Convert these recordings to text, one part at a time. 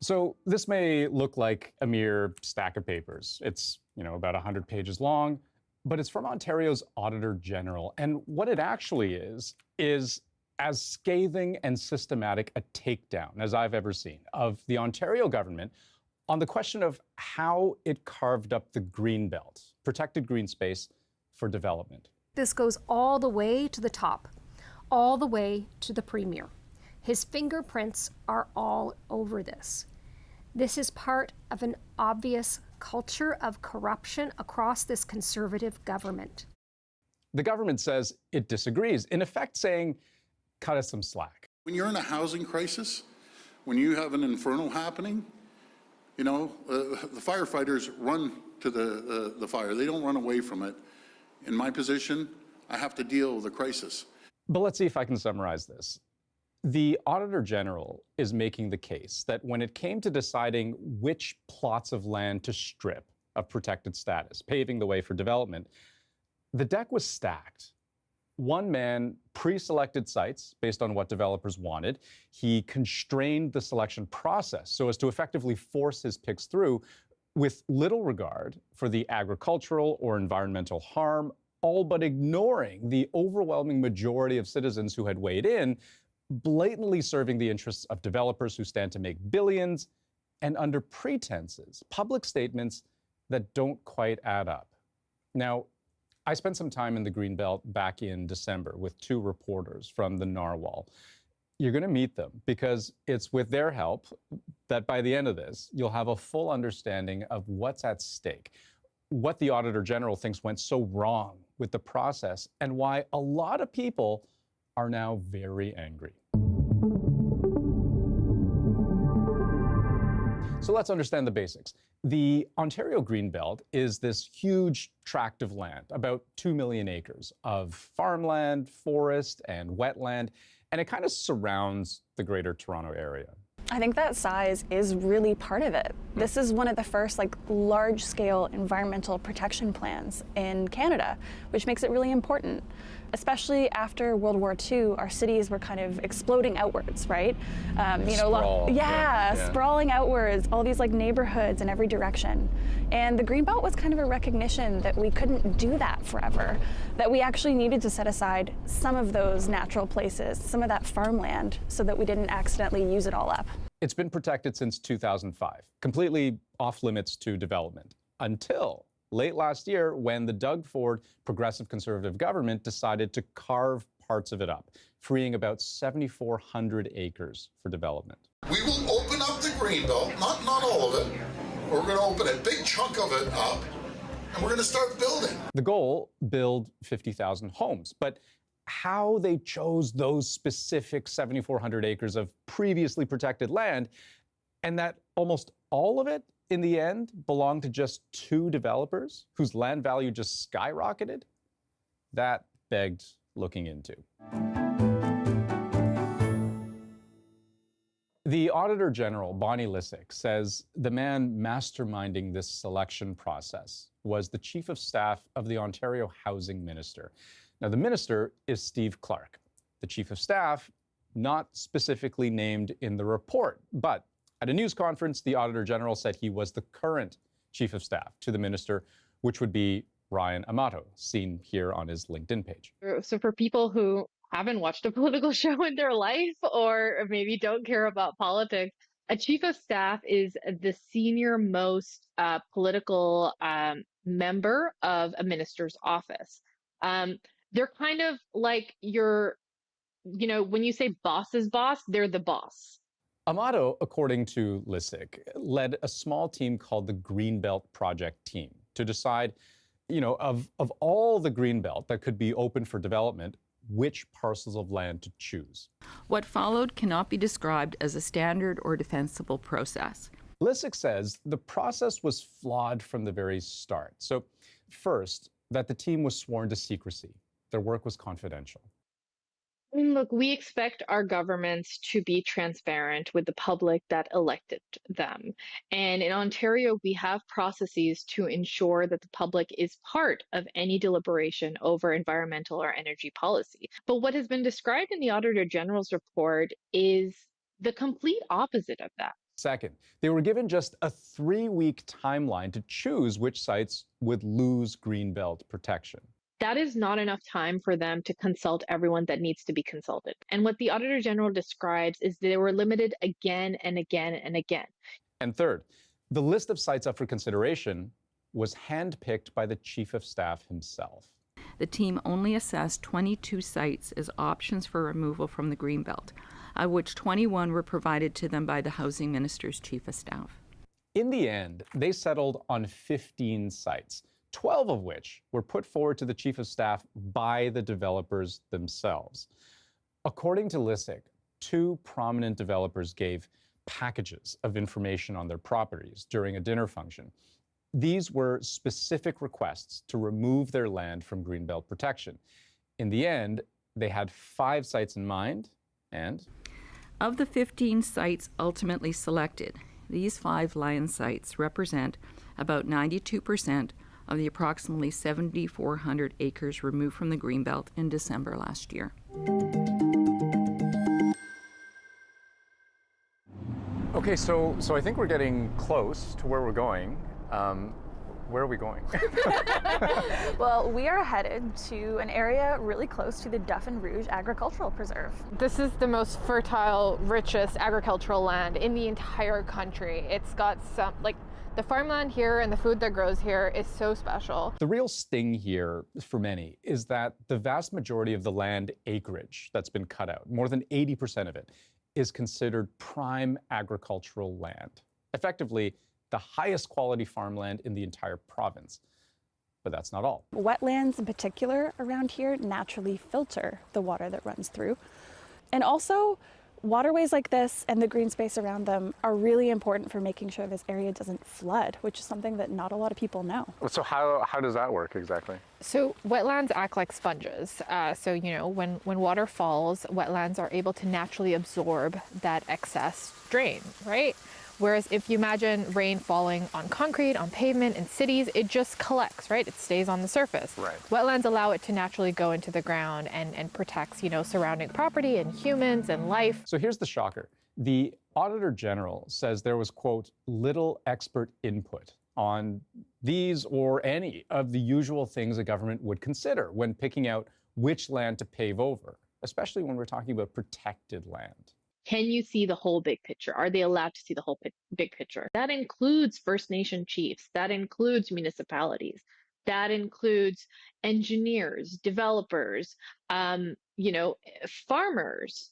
So this may look like a mere stack of papers. It's, about 100 pages long, but it's from Ontario's Auditor General. And what it actually is as scathing and systematic a takedown as I've ever seen of the Ontario government on the question of how it carved up the Greenbelt, protected green space, for development. This goes all the way to the top, all the way to the Premier. His fingerprints are all over this. This is part of an obvious culture of corruption across this Conservative government. The government says it disagrees, in effect saying, cut us some slack. When you're in a housing crisis, when you have an inferno happening, the firefighters run to the fire. They don't run away from it. In my position, I have to deal with the crisis. But let's see if I can summarize this. The Auditor General is making the case that when it came to deciding which plots of land to strip of protected status, paving the way for development, the deck was stacked. One man pre-selected sites based on what developers wanted. He constrained the selection process so as to effectively force his picks through with little regard for the agricultural or environmental harm, all but ignoring the overwhelming majority of citizens who had weighed in, blatantly serving the interests of developers who stand to make billions, and under pretenses, public statements that don't quite add up. Now, I spent some time in the Greenbelt back in December with two reporters from the Narwhal. You're going to meet them because it's with their help that by the end of this, you'll have a full understanding of what's at stake, what the Auditor General thinks went so wrong with the process, and why a lot of people are now very angry. So let's understand the basics. The Ontario Greenbelt is this huge tract of land, about 2 million acres of farmland, forest, and wetland, and it kind of surrounds the Greater Toronto area. I think that size is really part of it. This is one of the first large-scale environmental protection plans in Canada, which makes it really important. Especially after World War II, our cities were kind of exploding outwards, right? Sprawling outwards, all these neighborhoods in every direction. And the Greenbelt was kind of a recognition that we couldn't do that forever, that we actually needed to set aside some of those natural places, some of that farmland, so that we didn't accidentally use it all up. It's been protected since 2005, completely off limits to development, until late last year when the Doug Ford Progressive Conservative government decided to carve parts of it up, freeing about 7,400 acres for development. We will open up the Greenbelt, not all of it. We're going to open a big chunk of it up, and we're going to start building. The goal, build 50,000 homes. But how they chose those specific 7,400 acres of previously protected land, and that almost all of it, in the end, belonged to just two developers whose land value just skyrocketed, that begged looking into. The Auditor General, Bonnie Lysyk, says the man masterminding this selection process was the Chief of Staff of the Ontario Housing Minister. Now, the minister is Steve Clark. The Chief of Staff, not specifically named in the report, but at a news conference, the Auditor General said he was the current Chief of Staff to the minister, which would be Ryan Amato, seen here on his LinkedIn page. So for people who haven't watched a political show in their life or maybe don't care about politics, a Chief of Staff is the senior most political member of a minister's office. They're kind of like when you say boss's boss, they're the boss. Amato, according to Lysyk, led a small team called the Greenbelt Project Team to decide, of all the Greenbelt that could be open for development, which parcels of land to choose. What followed cannot be described as a standard or defensible process. Lysyk says the process was flawed from the very start. So first, that the team was sworn to secrecy. Their work was confidential. Look, we expect our governments to be transparent with the public that elected them. And in Ontario, we have processes to ensure that the public is part of any deliberation over environmental or energy policy. But what has been described in the Auditor General's report is the complete opposite of that. Second, they were given just a 3-week timeline to choose which sites would lose Greenbelt protection. That is not enough time for them to consult everyone that needs to be consulted. And what the Auditor General describes is they were limited again and again and again. And third, the list of sites up for consideration was handpicked by the Chief of Staff himself. The team only assessed 22 sites as options for removal from the Greenbelt, of which 21 were provided to them by the Housing Minister's Chief of Staff. In the end, they settled on 15 sites, 12 of which were put forward to the Chief of Staff by the developers themselves. According to LISIC, 2 prominent developers gave packages of information on their properties during a dinner function. These were specific requests to remove their land from Greenbelt protection. In the end, they had 5 sites in mind, and of the 15 sites ultimately selected, these 5 land sites represent about 92% of the approximately 7,400 acres removed from the Greenbelt in December last year. Okay, so I think we're getting close to where we're going. Where are we going? Well, we are headed to an area really close to the Dauphin Rouge Agricultural Preserve. This is the most fertile, richest agricultural land in the entire country. It's got the farmland here and the food that grows here is so special. The real sting here for many is that the vast majority of the land acreage that's been cut out, more than 80% of it, is considered prime agricultural land. Effectively, the highest quality farmland in the entire province. But that's not all. Wetlands in particular around here naturally filter the water that runs through. And also, waterways like this and the green space around them are really important for making sure this area doesn't flood, which is something that not a lot of people know. So how does that work exactly? So wetlands act like sponges. When water falls, wetlands are able to naturally absorb that excess drain, right? Whereas if you imagine rain falling on concrete, on pavement, in cities, it just collects, right? It stays on the surface. Right. Wetlands allow it to naturally go into the ground and protects, surrounding property and humans and life. So here's the shocker. The Auditor General says there was, quote, little expert input on these or any of the usual things a government would consider when picking out which land to pave over, especially when we're talking about protected land. Can you see the whole big picture? Are they allowed to see the whole big picture? That includes First Nation chiefs. That includes municipalities. That includes engineers, developers, farmers.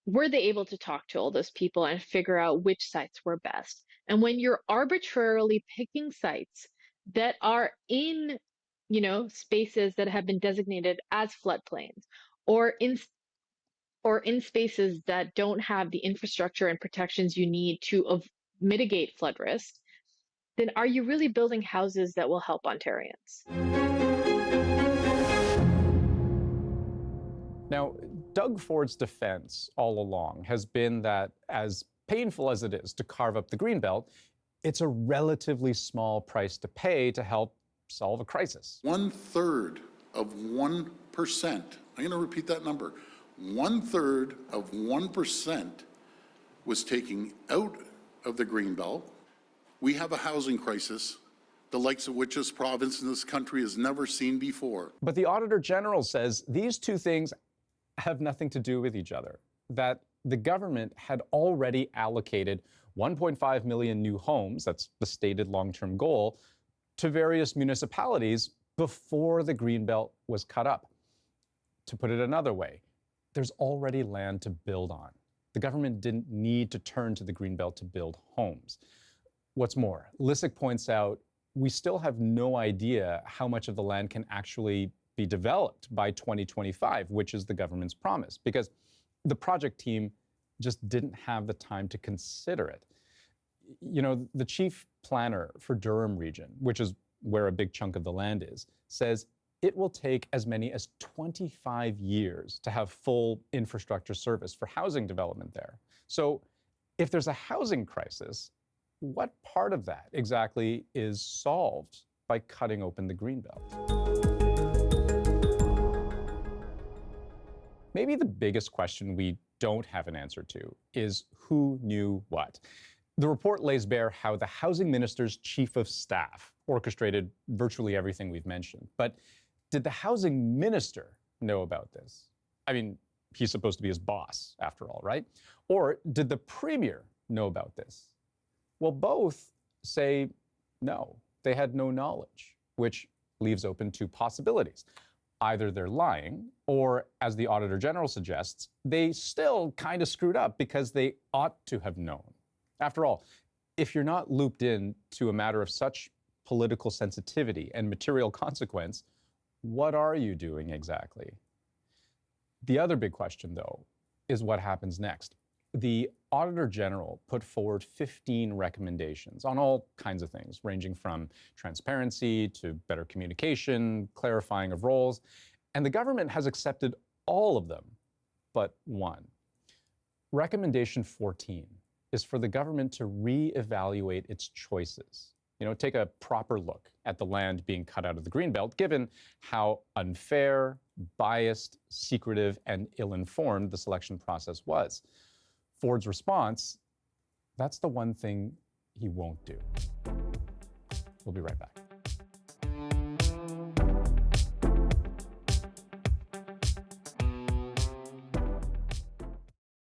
Were they able to talk to all those people and figure out which sites were best? And when you're arbitrarily picking sites that are in, spaces that have been designated as floodplains, or in spaces that don't have the infrastructure and protections you need to mitigate flood risk, then are you really building houses that will help Ontarians? Now, Doug Ford's defense all along has been that as painful as it is to carve up the Greenbelt, it's a relatively small price to pay to help solve a crisis. 1/3 of 1%, I'm going to repeat that number, 1/3 of 1% was taken out of the Greenbelt. We have a housing crisis, the likes of which this province and this country has never seen before. But the Auditor General says these two things have nothing to do with each other, that the government had already allocated 1.5 million new homes, that's the stated long-term goal, to various municipalities before the Greenbelt was cut up. To put it another way, there's already land to build on. The government didn't need to turn to the Greenbelt to build homes. What's more, LISIC points out we still have no idea how much of the land can actually be developed by 2025, which is the government's promise, because the project team just didn't have the time to consider it. The chief planner for Durham region, which is where a big chunk of the land is, says it will take as many as 25 years to have full infrastructure service for housing development there. So if there's a housing crisis, what part of that exactly is solved by cutting open the Greenbelt? Maybe the biggest question we don't have an answer to is who knew what. The report lays bare how the housing minister's chief of staff orchestrated virtually everything we've mentioned. But did the housing minister know about this? I mean, he's supposed to be his boss, after all, right? Or did the premier know about this? Well, both say no, they had no knowledge, which leaves open two possibilities. Either they're lying, or as the Auditor General suggests, they still kind of screwed up because they ought to have known. After all, if you're not looped in to a matter of such political sensitivity and material consequence, what are you doing exactly? The other big question, though, is what happens next. The Auditor General put forward 15 recommendations on all kinds of things, ranging from transparency to better communication, clarifying of roles, and the government has accepted all of them but one. Recommendation 14 is for the government to re-evaluate its choices. Take a proper look at the land being cut out of the Greenbelt, given how unfair, biased, secretive, and ill-informed the selection process was. Ford's response, that's the one thing he won't do. We'll be right back.